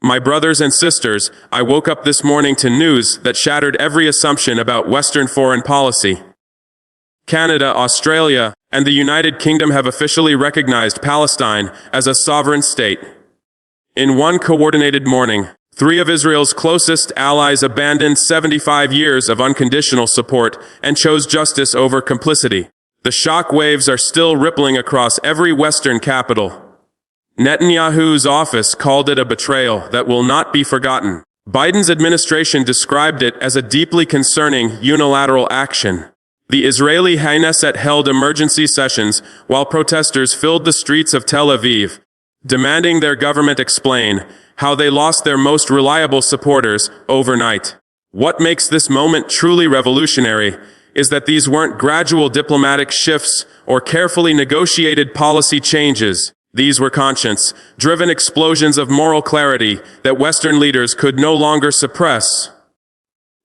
My brothers and sisters, I woke up this morning to news that shattered every assumption about Western foreign policy. Canada, Australia, and the United Kingdom have officially recognized Palestine as a sovereign state. In one coordinated morning, 3 of Israel's closest allies abandoned 75 years of unconditional support and chose justice over complicity. The shockwaves are still rippling across every Western capital. Netanyahu's office called it a betrayal that will not be forgotten. Biden's administration described it as a deeply concerning unilateral action. The Israeli Knesset held emergency sessions while protesters filled the streets of Tel Aviv, demanding their government explain how they lost their most reliable supporters overnight. What makes this moment truly revolutionary is that these weren't gradual diplomatic shifts or carefully negotiated policy changes. These were conscience-driven explosions of moral clarity that Western leaders could no longer suppress.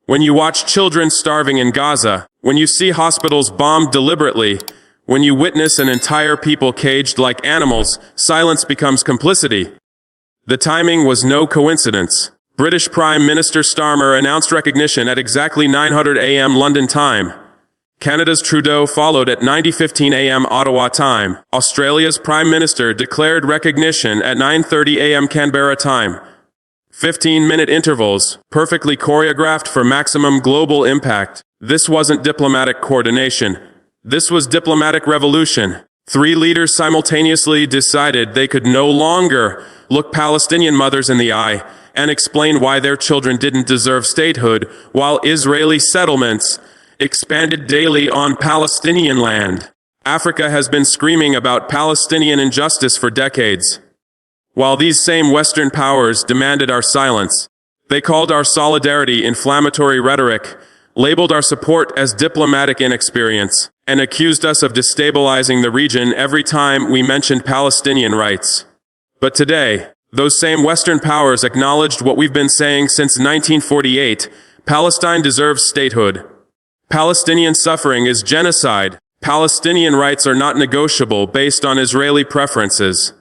When you watch children starving in Gaza, when you see hospitals bombed deliberately, when you witness an entire people caged like animals, silence becomes complicity. The timing was no coincidence. British Prime Minister Starmer announced recognition at exactly 9:00 a.m. London time. Canada's Trudeau followed at 9:15 a.m. Ottawa time. Australia's Prime Minister declared recognition at 9:30 a.m. Canberra time. 15-minute intervals, perfectly choreographed for maximum global impact. This wasn't diplomatic coordination. This was diplomatic revolution. 3 leaders simultaneously decided they could no longer look Palestinian mothers in the eye and explain why their children didn't deserve statehood, while Israeli settlements expanded daily on Palestinian land. Africa has been screaming about Palestinian injustice for decades. While these same Western powers demanded our silence, they called our solidarity inflammatory rhetoric, labeled our support as diplomatic inexperience, and accused us of destabilizing the region every time we mentioned Palestinian rights. But today, those same Western powers acknowledged what we've been saying since 1948: Palestine deserves statehood. Palestinian suffering is genocide. Palestinian rights are not negotiable based on Israeli preferences.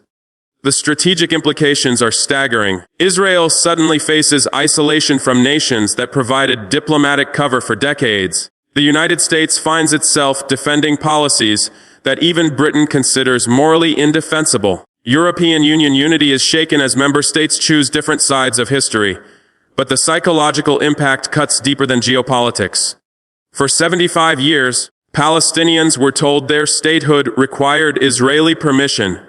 The strategic implications are staggering. Israel suddenly faces isolation from nations that provided diplomatic cover for decades. The United States finds itself defending policies that even Britain considers morally indefensible. European Union unity is shaken as member states choose different sides of history. But the psychological impact cuts deeper than geopolitics. For 75 years, Palestinians were told their statehood required Israeli permission,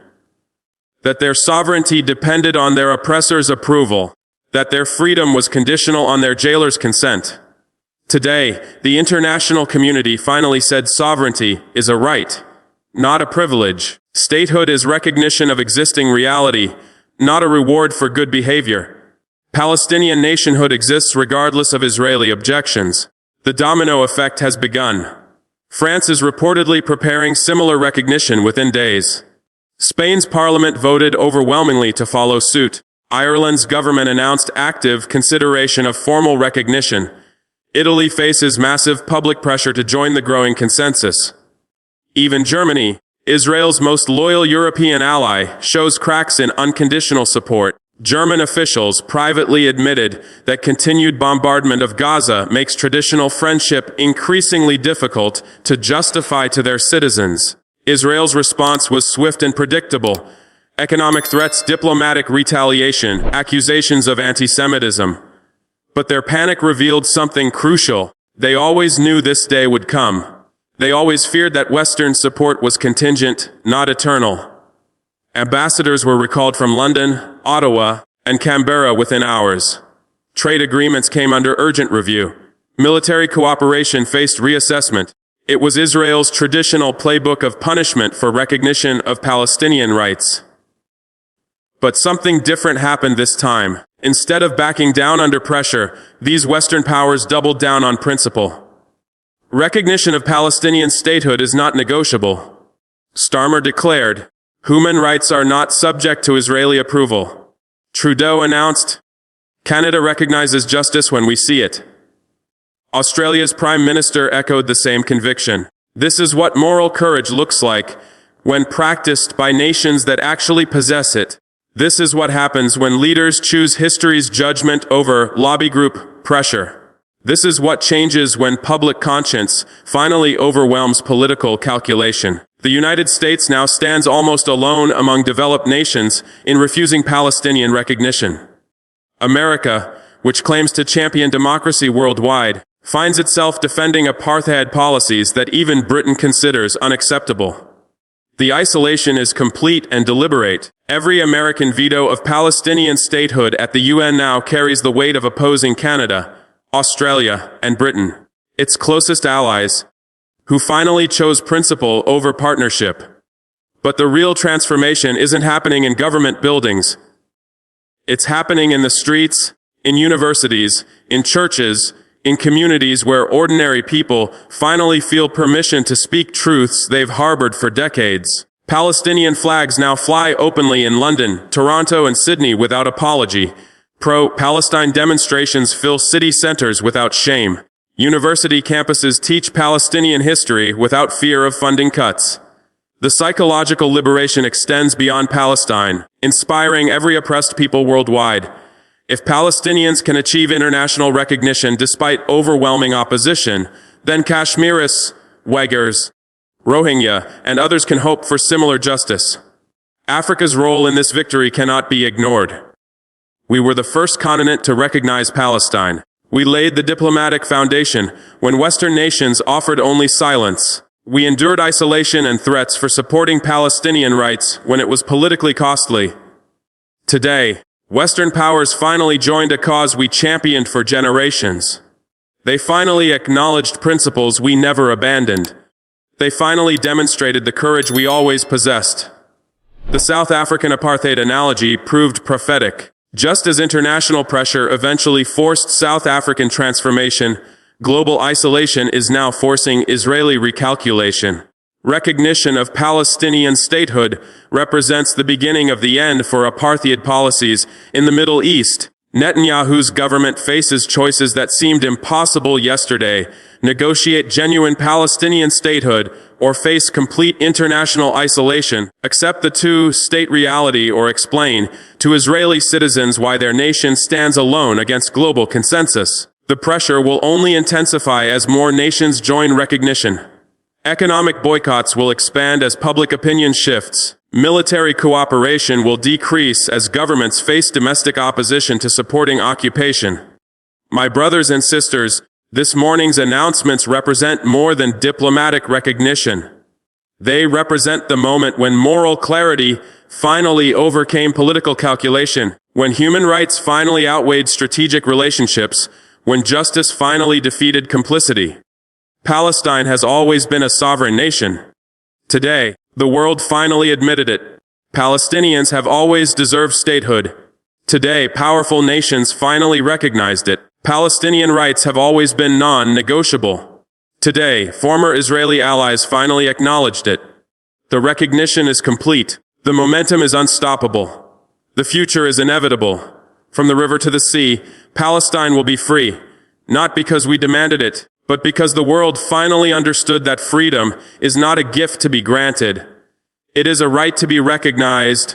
that their sovereignty depended on their oppressor's approval, that their freedom was conditional on their jailer's consent. Today, the international community finally said sovereignty is a right, not a privilege. Statehood is recognition of existing reality, not a reward for good behavior. Palestinian nationhood exists regardless of Israeli objections. The domino effect has begun. France is reportedly preparing similar recognition within days. Spain's parliament voted overwhelmingly to follow suit. Ireland's government announced active consideration of formal recognition. Italy faces massive public pressure to join the growing consensus. Even Germany, Israel's most loyal European ally, shows cracks in unconditional support. German officials privately admitted that continued bombardment of Gaza makes traditional friendship increasingly difficult to justify to their citizens. Israel's response was swift and predictable. Economic threats, diplomatic retaliation, accusations of anti-Semitism. But their panic revealed something crucial. They always knew this day would come. They always feared that Western support was contingent, not eternal. Ambassadors were recalled from London, Ottawa, and Canberra within hours. Trade agreements came under urgent review. Military cooperation faced reassessment. It was Israel's traditional playbook of punishment for recognition of Palestinian rights. But something different happened this time. Instead of backing down under pressure, these Western powers doubled down on principle. Recognition of Palestinian statehood is not negotiable. Starmer declared, "Human rights are not subject to Israeli approval." Trudeau announced, "Canada recognizes justice when we see it." Australia's Prime Minister echoed the same conviction. This is what moral courage looks like when practiced by nations that actually possess it. This is what happens when leaders choose history's judgment over lobby group pressure. This is what changes when public conscience finally overwhelms political calculation. The United States now stands almost alone among developed nations in refusing Palestinian recognition. America, which claims to champion democracy worldwide, finds itself defending apartheid policies that even Britain considers unacceptable. The isolation is complete and deliberate. Every American veto of Palestinian statehood at the UN now carries the weight of opposing Canada, Australia, and Britain, its closest allies, who finally chose principle over partnership. But the real transformation isn't happening in government buildings. It's happening in the streets, in universities, in churches, in communities where ordinary people finally feel permission to speak truths they've harbored for decades. Palestinian flags now fly openly in London, Toronto, and Sydney without apology. Pro-Palestine demonstrations fill city centers without shame. University campuses teach Palestinian history without fear of funding cuts. The psychological liberation extends beyond Palestine, inspiring every oppressed people worldwide. If Palestinians can achieve international recognition despite overwhelming opposition, then Kashmiris, Uyghurs, Rohingya, and others can hope for similar justice. Africa's role in this victory cannot be ignored. We were the first continent to recognize Palestine. We laid the diplomatic foundation when Western nations offered only silence. We endured isolation and threats for supporting Palestinian rights when it was politically costly. Today, Western powers finally joined a cause we championed for generations. They finally acknowledged principles we never abandoned. They finally demonstrated the courage we always possessed. The South African apartheid analogy proved prophetic. Just as international pressure eventually forced South African transformation, global isolation is now forcing Israeli recalculation. Recognition of Palestinian statehood represents the beginning of the end for apartheid policies in the Middle East. Netanyahu's government faces choices that seemed impossible yesterday: negotiate genuine Palestinian statehood or face complete international isolation, accept the two-state reality, or explain to Israeli citizens why their nation stands alone against global consensus. The pressure will only intensify as more nations join recognition. Economic boycotts will expand as public opinion shifts. Military cooperation will decrease as governments face domestic opposition to supporting occupation. My brothers and sisters, this morning's announcements represent more than diplomatic recognition. They represent the moment when moral clarity finally overcame political calculation, when human rights finally outweighed strategic relationships, when justice finally defeated complicity. Palestine has always been a sovereign nation. Today, the world finally admitted it. Palestinians have always deserved statehood. Today, powerful nations finally recognized it. Palestinian rights have always been non-negotiable. Today, former Israeli allies finally acknowledged it. The recognition is complete. The momentum is unstoppable. The future is inevitable. From the river to the sea, Palestine will be free, not because we demanded it, but because the world finally understood that freedom is not a gift to be granted. It is a right to be recognized.